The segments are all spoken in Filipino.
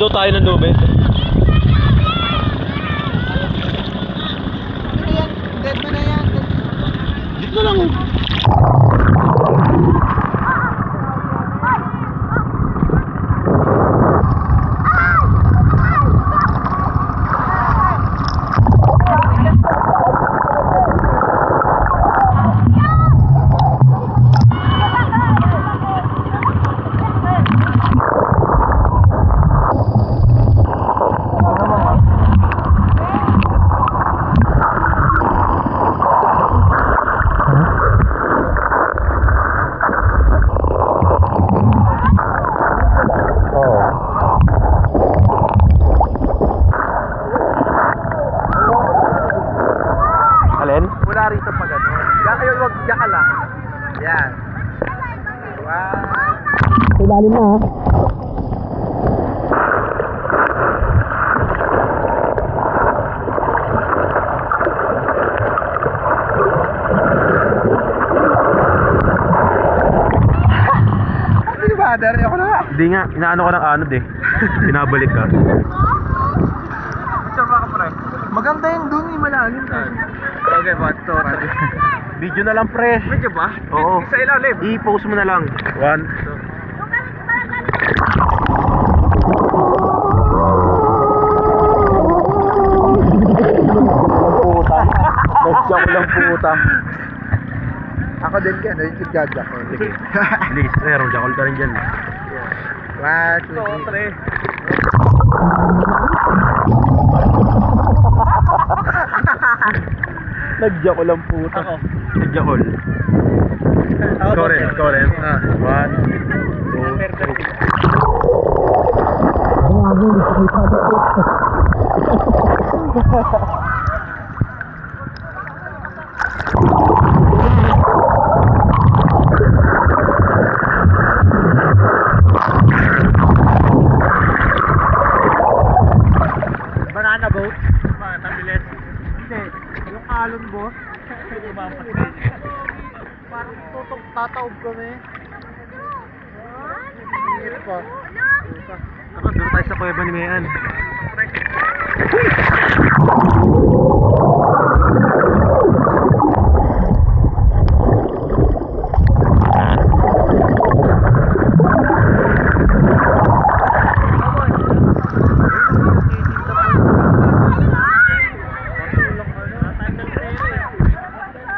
daw tayo ng lubid. Dead mo na yan. Dito na lang. Alin? Wala rito pa gano'n. Diyan kayo, wag diyan ka lang. Yan. Wow. Ilalim na ha. Hindi ba? Dari ako na. Hindi nga, inaano ko ng anod eh. Pinabalik ka. Sure ba ka pre? Maganda yung dun eh, malalim ka. Okay, but to. Video na lang pre. Medyo ba? Oo. Sa ilalim. I-post mo na lang. 1. Puta. Nagsiyak lang puta. Ako din ka, no? Yung chip-judge ako. Sige. Please, jakol ka rin dyan. 1, 2, 3. Nagjakol lang puta. Ako. Nagjakol. Score. 1, 2, 3. Banana boat? Tabilis? Hindi. Yung alon boat? Parang tutok tataob kami. Hirap pa. Ako, doon tayo sa kuweba ni Mayan.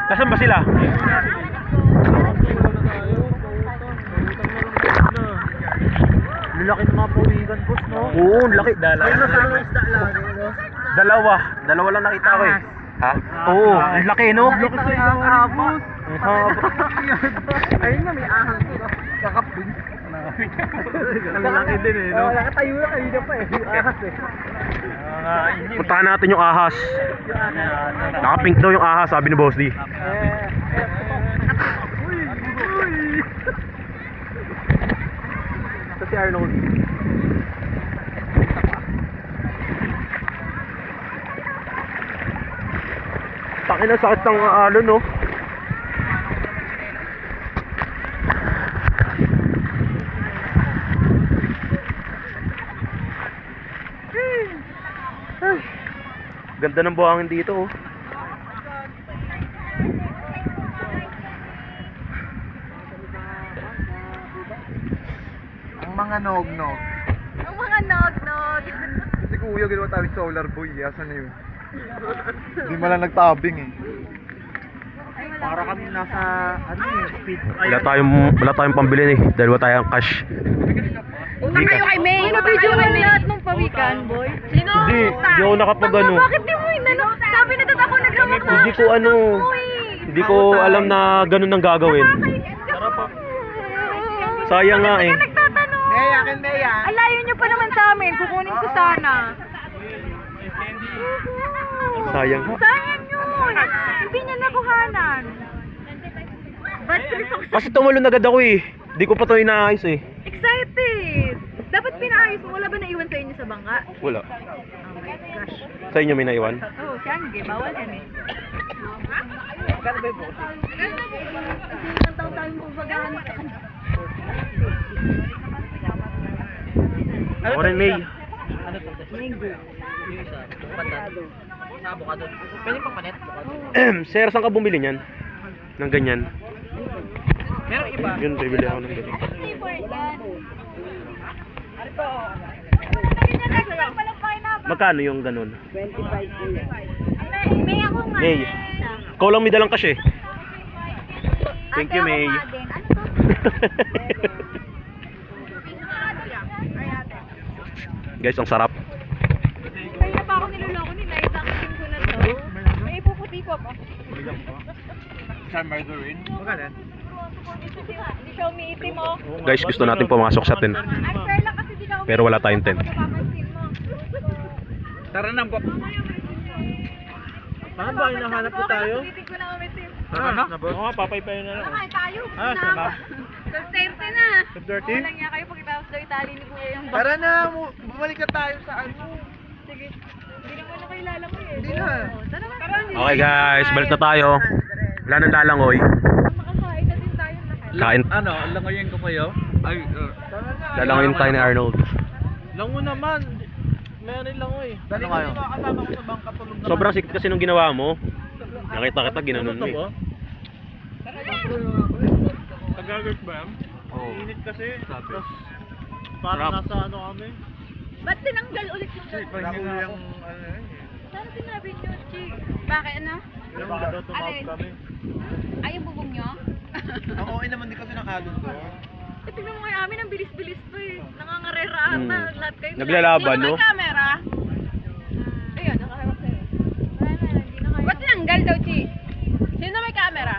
Nasaan ba sila? Lulaki ng mga pawigan, boss, no? Oo, laki. Ay, nasaan ang isda lagi, no? Dalawa lang nakita ko eh. Ha? Oo, ang laki no? Laki sa isang ahas. Ang haba. Ayun nga, may ahas, no? Kakapin. Ang laki din eh, no? Nakatayo na kanina pa eh. Ahas eh. Puntahan natin yung ahas. Naka-pink daw yung ahas, sabi ni Boss D. Ito si Arnold. Takin na sakit ng alon no. Ganda ng buhangin dito oh. Ang mga nog-nog. Ang mga nog-nog. Si Kuya, ginawa tayo solar boy. Asan na yun? Hindi mo lang nagtabing eh. Para kami nasa, ano eh, speed. Wala tayong pambili eh. Dahil wala tayong cash. Utang kayo kay May. Video kayo lahat ng pawikan, boy. Sino? Hindi ako nakapag ano. Bakit di mo inano? Sabi na doon ako naghamak na. Hindi ko ano. Hindi ko alam na ganun ang gagawin. Sayang nga eh. Nagtatanong. Meya, akin Meya. Alayo nyo pa naman sa amin. Kukunin ko sana. Sayang. Sayang yun. Hindi niya nakuhanan. Ba't Kasi tumalon agad ako eh. Di ko pa to inaayos eh. excited? Dapat pinaayos mo. Wala ba naiwan sa inyo sa bangka? Wala. Oh my gosh. Sa inyo may naiwan? Oh, siyangge. Bawal yan eh. Magkano ba yung boss? Ilang taon tayong kumbagaan. Ako rin May. Ano to? Mango. Yung isa, patat. Sa avocado. Pwede pa panet? Sir, saan ka bumili niyan? Ng ganyan? Meron iba. Yun, bibili ako ng ganyan. Magkano yung ganun? 25. May ako nga. May. Ikaw lang may dalang cash eh. Thank you, May. Ano to? Guys, ang sarap. Kaya pa ako niloloko nila. Isang ko na to. May ipuputi ko pa. San Margarine. Magkano? Hindi siya umiitim mo. Guys, gusto natin pumasok sa tent. Ang fair lang kasi di na umiitim. Pero wala tayong tent. Napapansin mo. Tara na po. Saan ba hinahanap po tayo? Ulitin ko na umitim. Tara na? Oo nga, papay-payo na lang. Kumain tayo. Ah, sama. 12:30 na. 12:30? Wala niya kayo pagkatapos daw itali ni Kuya yung Tara na, bumalik na tayo sa ano. Sige. Hindi naman ako ilalakoy eh. Hindi na. Tara na. Okay guys, balik na tayo. Wala nang lalangoy. Makakain na din tayo lahat. Kain. Ano, langoyin ko kayo? Ay, Tara na. Lalangoyin tayo ni Arnold. Lango naman. Meron lango eh. Dali ko yung kasama ko sa bangka tulog naman. Sobrang sikit kasi nung ginawa mo. Nakita kita, ginanon mo eh. Nagagart ba yan? Oo. Init kasi. Tapos parang Sarap. nasa ano kami. Ba't tinanggal ulit yung Nakulo yung ano yun. Sana sinabi niyo, Chik? Bakit ano? Yung daw tumawag Alin? kami. Ay, yung bubong niyo? Ang okay naman din kasi ng alon doon. Eh, tignan mo kayo amin, ang bilis-bilis to eh. Nangangarera ata, lahat kayo. Naglalaban, no? Sino may camera? Ayun, nakaharap sa'yo. Wala na, hindi na kayo. Ba't tinanggal daw, Chi? Sino may camera?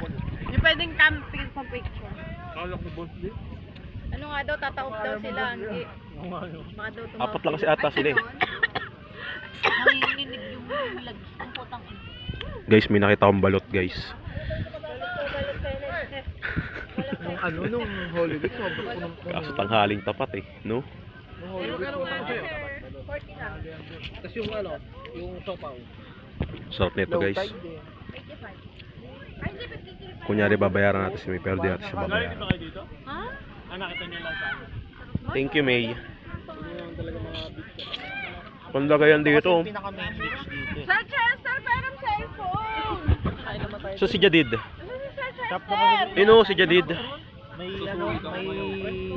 Yung pwedeng camping pa picture. Kala ko boss din. Ano nga daw, tataob daw sila. Hindi. Baka daw tumawag. Apat lang kasi ata sila eh. Nanginginig yung lag. Ang putang ina. Guys, may nakita akong balot guys. Nung ano, nung Holy Week, sobrang punong-puno. Kaso tanghaling tapat eh, no? Nung Holy Week, punong-puno. 40 lang. Tapos yung ano, yung sopaw. Sarap nito guys. 85. Ay, hindi, 55. Kunyari babayaran natin si May, pero di natin siya babayaran. kayo dito? Ha? Ah, nakita niyo lang sa amin. Thank you, May. Yung talaga mga beach. Pandagayan dito. Pinaka-main beach dito. Sir Chester, pero cellphone! Kain naman tayo. So si Jadid. Ano si Sir Tap Chester? na kami. Ino si Jadid. May ano, may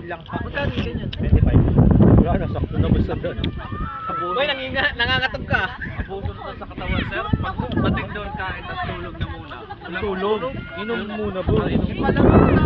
langka. Magkano yung ganyan? 25. Wala na, sakto na basta doon. Boy, nangangatog ka. Abuso na sa katawan, sir. Pag bating doon kain, tapos tulog na muna. Tulog? Inom muna bro. Inom.